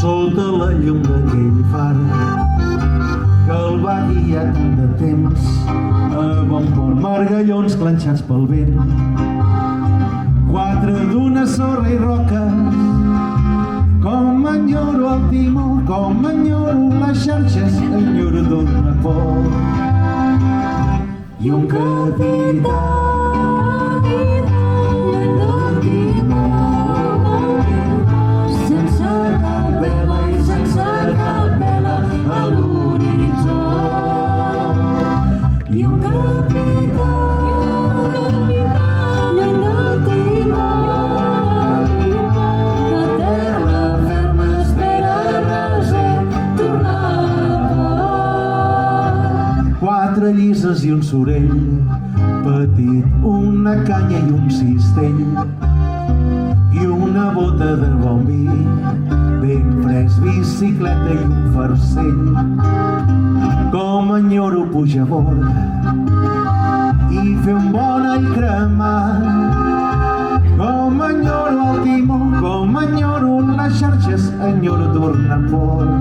sota la llum d'aquell far que el va guiar tant de temps a bon port. Margallons clenxats pel vent, quatre d'una sorra i roques, com enyoro el timó, com enyoro les xarxes, enyoro d'una por. I un capità sense cap vela i sense cap vela a l'horitzó. I un capità lluny del timó, la terra ferma espera reser tornar a port. Quatre llises i un sorell petit, una canya i un cistell i una bota de bon vi ben fresc, bicicleta i un farcell. Com enyoro pujar a bord i fer un bon all cremat, com enyoro el timó, com enyoro les xarxes, enyoro tornar a port.